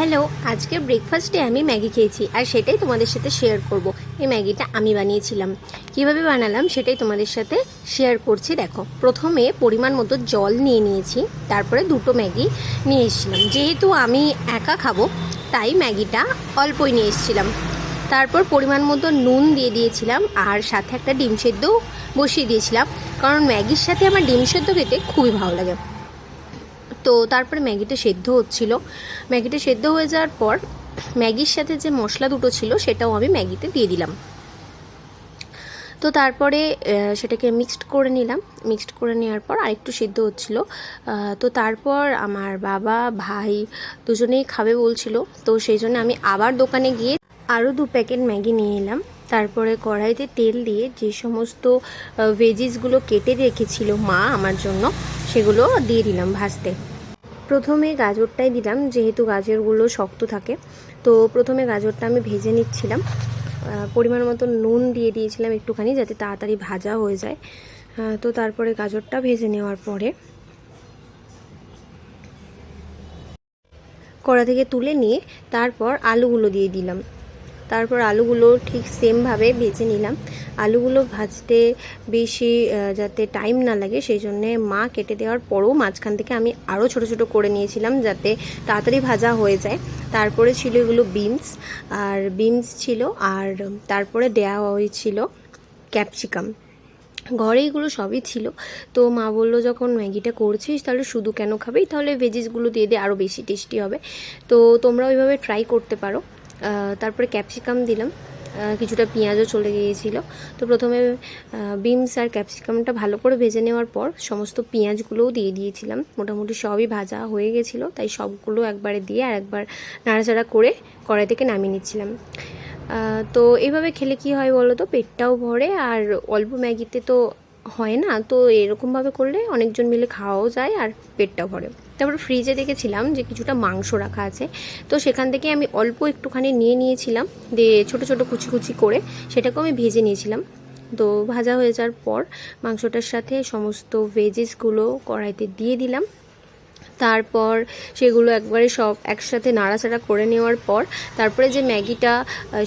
Hello, আজকে ব্রেকফাস্টে আমি ম্যাগি খেয়েছি আর সেটাই তোমাদের সাথে শেয়ার করব। এই ম্যাগিটা আমি বানিয়েছিলাম, কিভাবে বানালাম সেটাই তোমাদের সাথে শেয়ার করছি। দেখো, প্রথমে পরিমাণ মতো জল নিয়ে নিয়েছি, তারপরে দুটো ম্যাগি নিয়ে এসেছিলাম। যেহেতু আমি একা খাবো তাই ম্যাগিটা অল্পই নিয়ে এসেছিলাম। তারপর পরিমাণ মতো নুন দিয়ে দিয়েছিলাম আর সাথে একটা ডিম সেদ্ধও বসিয়ে দিয়েছিলাম, কারণ ম্যাগির সাথে আমার ডিম সেদ্ধ খেতে খুবই ভালো লাগে। তো তারপরে ম্যাগিটা সেদ্ধ হচ্ছিল। ম্যাগিটা সেদ্ধ হয়ে যাওয়ার পর ম্যাগির সাথে যে মশলা দুটো ছিল সেটাও আমি ম্যাগিতে দিয়ে দিলাম। তো তারপরে সেটাকে মিক্সড করে নিলাম। মিক্সড করে নেওয়ার পর আরেকটু সিদ্ধ হচ্ছিল। তো তারপর আমার বাবা ভাই দুজনেই খাবে বলছিল, তো সেই জন্য আমি আবার দোকানে গিয়ে আরও 2 প্যাকেট ম্যাগি নিয়ে এলাম। তারপরে কড়াইতে তেল দিয়ে যে সমস্ত ভেজিসগুলো কেটে রেখেছিল মা আমার জন্য, সেগুলো দিয়ে দিলাম ভাজতে। প্রথমে গাজরটাই দিলাম, যেহেতু গাজরগুলো শক্ত থাকে। তো প্রথমে গাজরটা আমি ভেজে নিচ্ছিলাম। পরিমাণ মতো নুন দিয়ে দিয়েছিলাম একটুখানি, যাতে তাড়াতাড়ি ভাজা হয়ে যায়। তো তারপরে গাজরটা ভেজে নেওয়ার পরে কড়া থেকে তুলে নিয়ে তারপর আলুগুলো দিয়ে দিলাম। তারপর আলুগুলো ঠিক সেমভাবে ভেজে নিলাম। আলুগুলো ভাজতে বেশি যাতে টাইম না লাগে সেই জন্যে মা কেটে দেওয়ার পরও মাঝখান থেকে আমি আরও ছোট ছোট করে নিয়েছিলাম, যাতে তাড়াতাড়ি ভাজা হয়ে যায়। তারপরে ছিল এগুলো বিনস ছিল, আর তারপরে দেওয়া হয়েছিল ক্যাপসিকাম। ঘরে এগুলো সবই ছিল। তো মা বললো, যখন ম্যাগিটা করছিস তাহলে শুধু কেন খাবি, তাহলে ভেজিসগুলো দিয়ে দিয়ে আরও বেশি টেস্টি হবে। তো তোমরা ওইভাবে ট্রাই করতে পারো। তারপরে ক্যাপসিকাম দিলাম, কিছুটা পেঁয়াজও চলে গিয়েছিল। তো প্রথমে বিনস আর ক্যাপসিকামটা ভালো করে ভেজে নেওয়ার পর সমস্ত পেঁয়াজগুলোও দিয়ে দিয়েছিলাম। মোটামুটি সবই ভাজা হয়ে গেছিলো, তাই সবগুলো একবারে দিয়ে আর একবার নাড়াচাড়া করে কড়াই থেকে নামিয়ে নিচ্ছিলাম। তো এইভাবে খেলে কি হয় বলো তো, পেটটাও ভরে আর অল্প ম্যাগিতে তো হয় না। তো এরকমভাবে করলে অনেকজন মিলে খাওয়াও যায় আর পেটটাও ভরে। তারপর ফ্রিজে দেখেছিলাম যে কিছুটা মাংস রাখা আছে, তো সেখান থেকে আমি অল্প একটুখানি নিয়ে নিয়েছিলাম, দিয়ে ছোটো ছোটো কুচি কুচি করে সেটাকেও আমি ভেজে নিয়েছিলাম। তো ভাজা হয়ে যাওয়ার পর মাংসটার সাথে সমস্ত ভেজিসগুলো কড়াইতে দিয়ে দিলাম। তারপর সেগুলো একবারে সব একসাথে নাড়াচাড়া করে নেওয়ার পর তারপরে যে ম্যাগিটা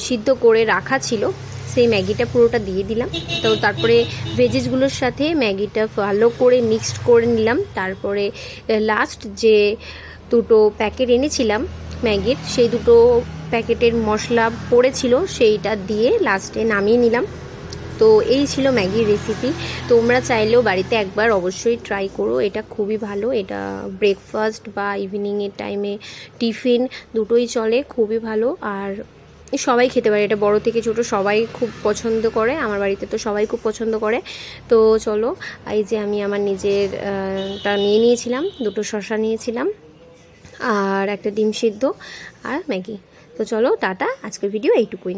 সিদ্ধ করে রাখা ছিল সেই ম্যাগিটা পুরোটা দিয়ে দিলাম। তো তারপরে ভেজিসগুলোর সাথে ম্যাগিটা ভালো করে মিক্সড করে নিলাম। তারপরে লাস্ট যে দুটো প্যাকেট এনেছিলাম ম্যাগির, সেই দুটো প্যাকেটের মশলা পড়েছিল সেইটা দিয়ে লাস্টে নামিয়ে নিলাম। তো এই ছিল ম্যাগির রেসিপি। তোমরা চাইলেও বাড়িতে একবার অবশ্যই ট্রাই করো, এটা খুবই ভালো। এটা ব্রেকফাস্ট বা ইভিনিংয়ের টাইমে টিফিন দুটোই চলে, খুবই ভালো। আর সবাই খেতে পারে, এটা বড় থেকে ছোট সবাই খুব পছন্দ করে। আমার বাড়িতে তো সবাই খুব পছন্দ করে। তো চলো, এই যে আমি আমার নিজেরটা নিয়ে নিয়েছিলাম, দুটো শসা নিয়েছিলাম আর একটা ডিম সিদ্ধ আর ম্যাগি। তো চলো টাটা, আজকের ভিডিও এইটুকুই।